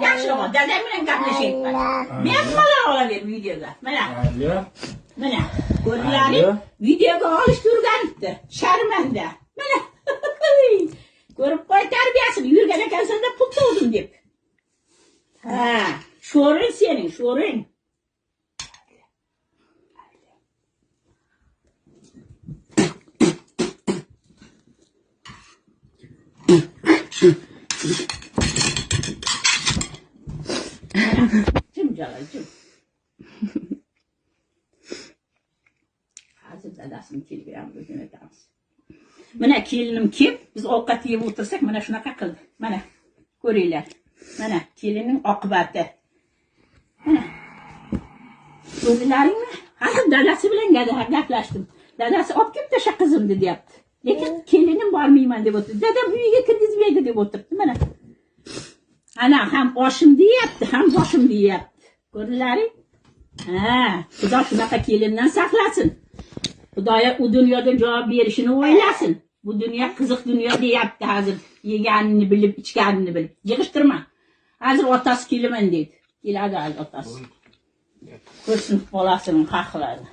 Yaxshilab. Dadam bilan gaplashaylik. Men malol olaver videoga. Mana. Mana. Ko'rlaring videoga olishga o'rganibdi. Sharmanda. Mana. Ko'rib qo'y tarbiyasini yurgan ekansan-da pul to'ldim deb. Ha, sho'ring sening, sho'ring. Jim Jalal. Hozir dadasini telegramga jo'natamiz. Mana kelinim kelib, biz ovqat yeb o'tirsak, mana shunaqa qildi. Mana ko'ringlar. Mana kelining oqibati. Mana. Ko'rdilaringmi? Hozir dadasi bilan gaplashdim. Dadasi olib kelib tasha qizimni deyapti. Lekin kelinim bormayman deb o'tirdi. Dadam uyiga kirgizmaydi deb o'tiribdi. Mana. Ana ham oshim deyapti, ham boshim deyapti. Ko'rdilaring? Ha, Xudo shunaqa kelindan saqlasin. Xudoya u dunyoda javob berishini o'ylasin. Bu dunyo qiziq dunyo deyapti hozir. Yeganini bilib, ichganini bilib. Yig'ishtirma. Hozir otasi kelaman deydi. Keladi hozir otasi. Ko'rsin bolasini haqlarini.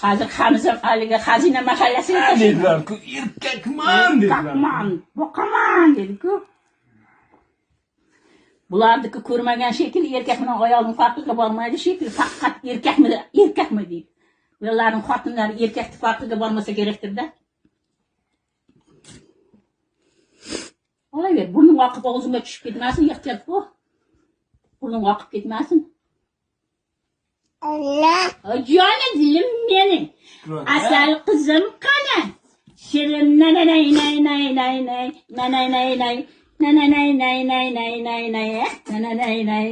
Hozir Hamzam aliga xazina mahallasiga dedilar-ku, erkakman dedilar. Boqaman dedi-ku. Bularniki ko'rmagan shekilli erkak bilan ayolning farqiga bormaydi shekilli. Faqat erkakmi deydi. Ularning xotinlari erkakning farqiga bormasa kerakdir-da. Olaver, burning oqib og'zimga tushib ketmasin, ehtiyot bo'l. Burning oqib ketmasin. Allah. Jonim dilim mening. Asal qizim qani. Shirin nanay nay nay nay nay nanay nay nay nanay nay nay nay nay nay nanay nay nay